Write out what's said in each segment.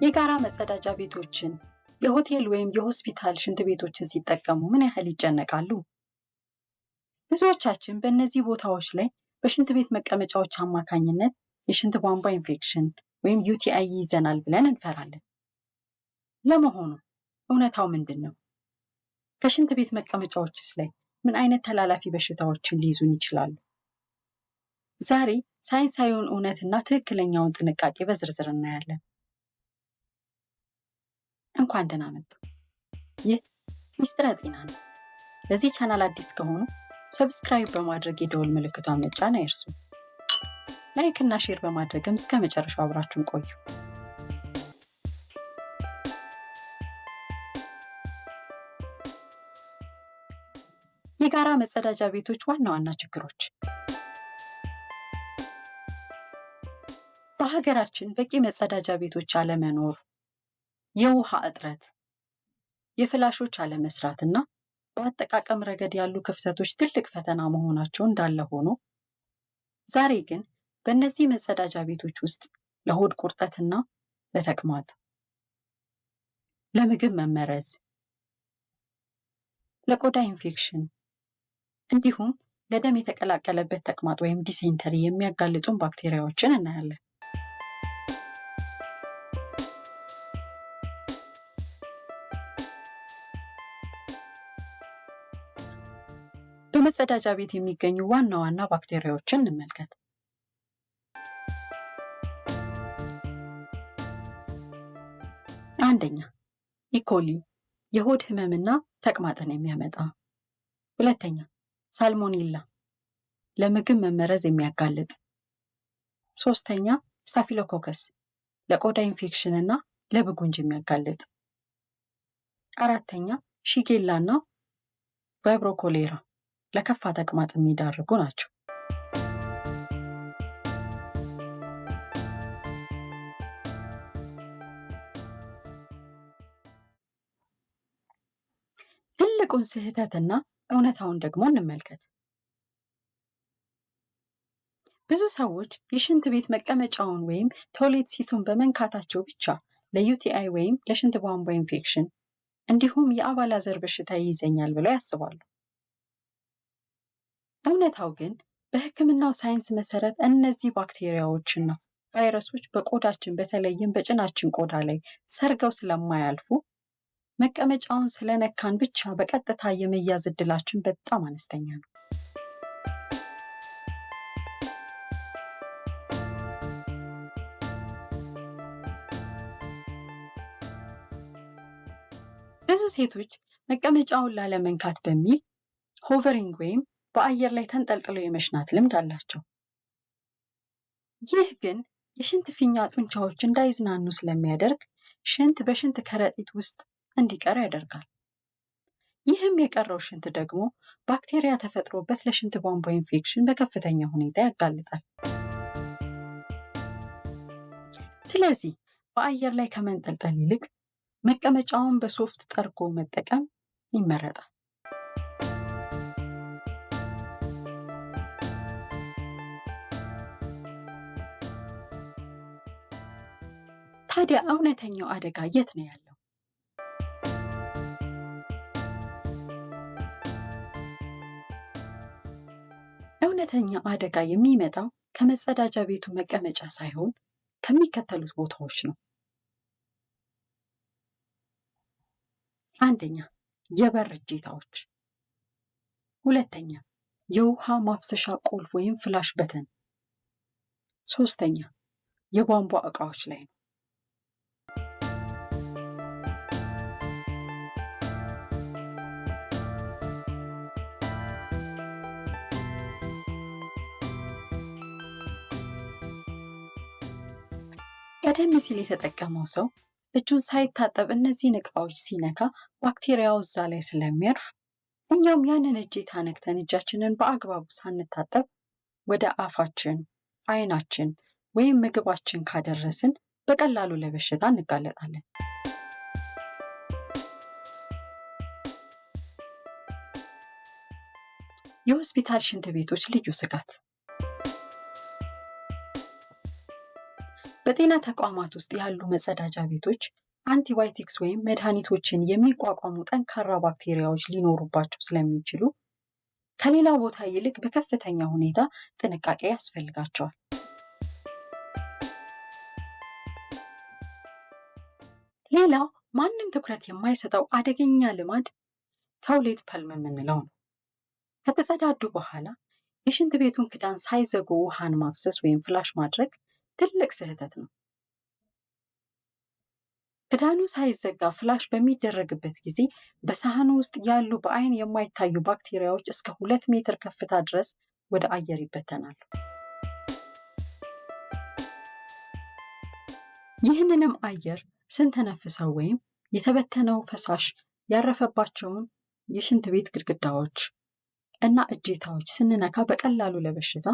የጋራ መጸዳጃ ቤቶችን የሆቴል ወይም የሆስፒታል ሽንት ቤቶችን ሲጠቀሙ ምን ያህል ይጨነቃሉ? ብዙዎቻችን በእነዚህ ቦታዎች ላይ በሽንት ቤት መቀመጫዎች አማካኝነት የሽንት ቧንቧ ኢንፌክሽን ወይም UTI ይዘናል ብለን እንፈራለን። ለመሆኑ እውነታው ምንድን ነው? ከሽንት ቤት መቀመጫዎችስ ላይ ምን አይነት ተላላፊ በሽታዎችን ሊይዙን ይችላሉ? ዛሬ ሳይንሳዊውን እውነትና ትክክለኛውን ጥንቃቄ በዝርዝር እናያለን። እንኳን ደህና መጡ። ይህ ሚስጥረ ጤና ነው። ለዚህ ቻናል አዲስ ከሆኑ ሰብስክራይብ በማድረግ የደወል ምልክቷን መጫን አይርሱ። ላይክ እና ሼር በማድረግም እስከ መጨረሻው አብራችሁን ቆዩ። የጋራ መጸዳጃ ቤቶች ዋና ዋና ችግሮች። በሀገራችን በቂ መጸዳጃ ቤቶች አለመኖር፣ የውሃ እጥረት፣ የፍላሾች አለመስራትና በአጠቃቀም ረገድ ያሉ ክፍተቶች ትልቅ ፈተና መሆናቸው እንዳለ ሆኖ ዛሬ ግን በእነዚህ መጸዳጃ ቤቶች ውስጥ ለሆድ ቁርጠትና ለተቅማጥ፣ ለምግብ መመረዝ፣ ለቆዳ ኢንፌክሽን እንዲሁም ለደም የተቀላቀለበት ተቅማጥ ወይም ዲሴንተሪ የሚያጋልጡን ባክቴሪያዎችን እናያለን። በመጸዳጃ ቤት የሚገኙ ዋና ዋና ባክቴሪያዎችን እንመልከት። አንደኛ፣ ኢኮሊ የሆድ ህመምና ተቅማጥን የሚያመጣ። ሁለተኛ፣ ሳልሞኔላ ለምግብ መመረዝ የሚያጋልጥ። ሶስተኛ፣ ስታፊሎኮከስ ለቆዳ ኢንፌክሽን እና ለብጉንጅ የሚያጋልጥ። አራተኛ፣ ሺጌላና ቫይብሮ ኮሌራ ለከፋ ተቅማጥ የሚዳርጉ ናቸው። ትልቁን ስህተትና እውነታውን ደግሞ እንመልከት። ብዙ ሰዎች የሽንት ቤት መቀመጫውን ወይም ቶይሌት ሲቱን በመንካታቸው ብቻ ለዩቲአይ ወይም ለሽንት ቧንቧ ኢንፌክሽን እንዲሁም የአባላዘር በሽታ ይይዘኛል ብለው ያስባሉ። እውነታው ግን በሕክምናው ሳይንስ መሰረት እነዚህ ባክቴሪያዎችና ቫይረሶች በቆዳችን በተለይም በጭናችን ቆዳ ላይ ሰርገው ስለማያልፉ መቀመጫውን ስለነካን ብቻ በቀጥታ የመያዝ ዕድላችን በጣም አነስተኛ ነው። ብዙ ሴቶች መቀመጫውን ላለመንካት በሚል ሆቨሪንግ ወይም በአየር ላይ ተንጠልጥለው የመሽናት ልምድ አላቸው። ይህ ግን የሽንት ፊኛ ጡንቻዎች እንዳይዝናኑ ስለሚያደርግ ሽንት በሽንት ከረጢት ውስጥ እንዲቀር ያደርጋል። ይህም የቀረው ሽንት ደግሞ ባክቴሪያ ተፈጥሮበት ለሽንት ቧንቧ ኢንፌክሽን በከፍተኛ ሁኔታ ያጋልጣል። ስለዚህ በአየር ላይ ከመንጠልጠል ይልቅ መቀመጫውን በሶፍት ጠርጎ መጠቀም ይመረጣል። ታዲያ እውነተኛው አደጋ የት ነው ያለው? እውነተኛው አደጋ የሚመጣው ከመጸዳጃ ቤቱ መቀመጫ ሳይሆን ከሚከተሉት ቦታዎች ነው። አንደኛ፣ የበር እጀታዎች። ሁለተኛ፣ የውሃ ማፍሰሻ ቁልፍ ወይም ፍላሽ በተን። ሶስተኛ፣ የቧንቧ ዕቃዎች ላይ ነው። ቀደም ሲል የተጠቀመው ሰው እጁን ሳይታጠብ እነዚህን ዕቃዎች ሲነካ ባክቴሪያው እዛ ላይ ስለሚያርፍ እኛም ያንን እጀታ ነክተን እጃችንን በአግባቡ ሳንታጠብ ወደ አፋችን፣ አይናችን ወይም ምግባችን ካደረስን በቀላሉ ለበሽታ እንጋለጣለን። የሆስፒታል ሽንት ቤቶች ልዩ ስጋት። በጤና ተቋማት ውስጥ ያሉ መጸዳጃ ቤቶች አንቲባዮቲክስ ወይም መድኃኒቶችን የሚቋቋሙ ጠንካራ ባክቴሪያዎች ሊኖሩባቸው ስለሚችሉ ከሌላ ቦታ ይልቅ በከፍተኛ ሁኔታ ጥንቃቄ ያስፈልጋቸዋል። ሌላው ማንም ትኩረት የማይሰጠው አደገኛ ልማድ ታውሌት ፐልም የምንለው ነው። ከተጸዳዱ በኋላ የሽንት ቤቱን ክዳን ሳይዘጉ ውሃን ማፍሰስ ወይም ፍላሽ ማድረግ ትልቅ ስህተት ነው። ክዳኑ ሳይዘጋ ፍላሽ በሚደረግበት ጊዜ በሳህኑ ውስጥ ያሉ በአይን የማይታዩ ባክቴሪያዎች እስከ 2 ሜትር ከፍታ ድረስ ወደ አየር ይበተናሉ። ይህንንም አየር ስንተነፍሰው ወይም የተበተነው ፈሳሽ ያረፈባቸውን የሽንት ቤት ግድግዳዎች እና እጀታዎች ስንነካ በቀላሉ ለበሽታ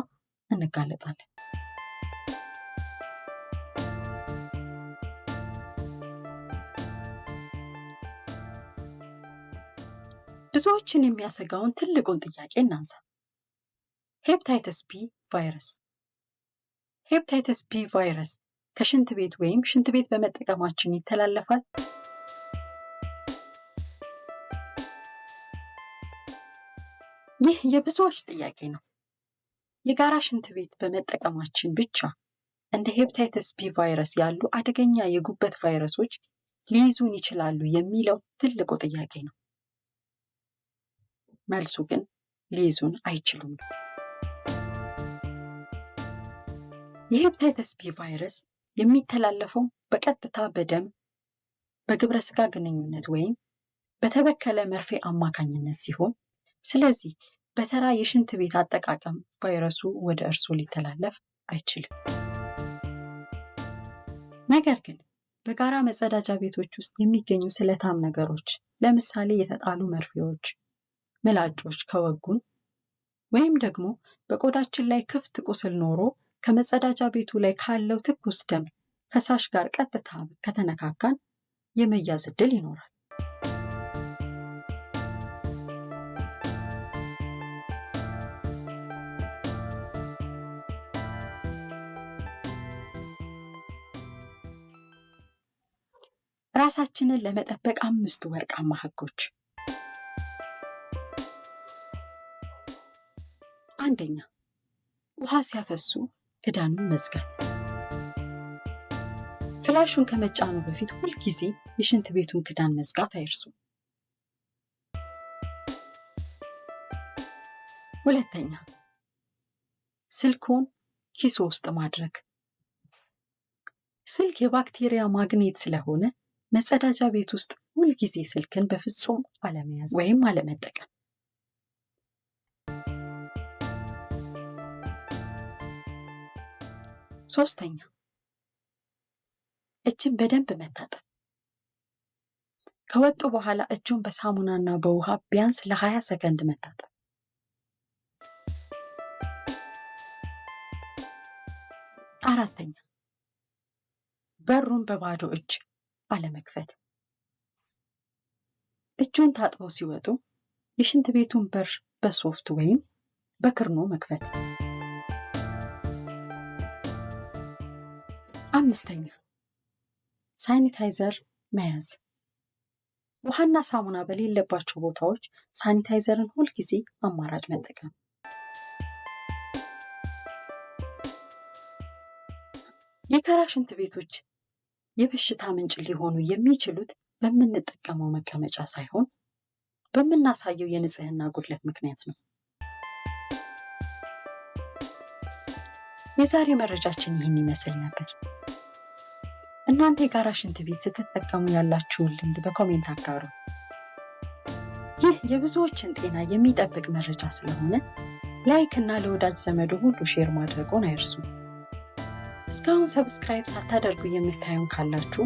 እንጋለጣለን። ብዙዎችን የሚያሰጋውን ትልቁን ጥያቄ እናንሳ። ሄፓታይተስ ቢ ቫይረስ። ሄፓታይተስ ቢ ቫይረስ ከሽንት ቤት ወይም ሽንት ቤት በመጠቀማችን ይተላለፋል? ይህ የብዙዎች ጥያቄ ነው። የጋራ ሽንት ቤት በመጠቀማችን ብቻ እንደ ሄፓታይተስ ቢ ቫይረስ ያሉ አደገኛ የጉበት ቫይረሶች ሊይዙን ይችላሉ የሚለው ትልቁ ጥያቄ ነው። መልሱ ግን ሊይዙን አይችሉም። የሄፓታይተስ ቢ ቫይረስ የሚተላለፈው በቀጥታ በደም፣ በግብረ ስጋ ግንኙነት ወይም በተበከለ መርፌ አማካኝነት ሲሆን፣ ስለዚህ በተራ የሽንት ቤት አጠቃቀም ቫይረሱ ወደ እርሱ ሊተላለፍ አይችልም። ነገር ግን በጋራ መጸዳጃ ቤቶች ውስጥ የሚገኙ ስለታም ነገሮች፣ ለምሳሌ የተጣሉ መርፌዎች፣ ምላጮች ከወጉን ወይም ደግሞ በቆዳችን ላይ ክፍት ቁስል ኖሮ ከመጸዳጃ ቤቱ ላይ ካለው ትኩስ ደም ፈሳሽ ጋር ቀጥታ ከተነካካን የመያዝ ዕድል ይኖራል። ራሳችንን ለመጠበቅ 5 ወርቃማ ህጎች። አንደኛ፣ ውሃ ሲያፈሱ ክዳኑን መዝጋት። ፍላሹን ከመጫኑ በፊት ሁልጊዜ የሽንት ቤቱን ክዳን መዝጋት አይርሱ። ሁለተኛ፣ ስልክዎን ኪሶ ውስጥ ማድረግ። ስልክ የባክቴሪያ ማግኔት ስለሆነ መጸዳጃ ቤት ውስጥ ሁልጊዜ ስልክን በፍጹም አለመያዝ ወይም አለመጠቀም። ሶስተኛ፣ እጅን በደንብ መታጠብ። ከወጡ በኋላ እጁን በሳሙናና በውሃ ቢያንስ ለ20 ሰከንድ መታጠብ። አራተኛ፣ በሩን በባዶ እጅ አለመክፈት። እጁን ታጥበው ሲወጡ የሽንት ቤቱን በር በሶፍት ወይም በክርኖ መክፈት። አምስተኛ፣ ሳኒታይዘር መያዝ። ውሃና ሳሙና በሌለባቸው ቦታዎች ሳኒታይዘርን ሁልጊዜ አማራጭ መጠቀም። የጋራ ሽንት ቤቶች የበሽታ ምንጭ ሊሆኑ የሚችሉት በምንጠቀመው መቀመጫ ሳይሆን በምናሳየው የንጽህና ጉድለት ምክንያት ነው። የዛሬ መረጃችን ይህን ይመስል ነበር። እናንተ የጋራ ሽንት ቤት ስትጠቀሙ ያላችሁን ልምድ በኮሜንት አጋሩ። ይህ የብዙዎችን ጤና የሚጠብቅ መረጃ ስለሆነ ላይክ እና ለወዳጅ ዘመዱ ሁሉ ሼር ማድረጉን አይርሱ። እስካሁን ሰብስክራይብ ሳታደርጉ የምታዩን ካላችሁ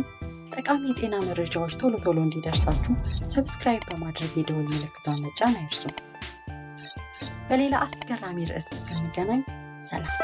ጠቃሚ የጤና መረጃዎች ቶሎ ቶሎ እንዲደርሳችሁ ሰብስክራይብ በማድረግ የደወል ምልክቷን መጫን አይርሱ። በሌላ አስገራሚ ርዕስ እስከምንገናኝ ሰላም።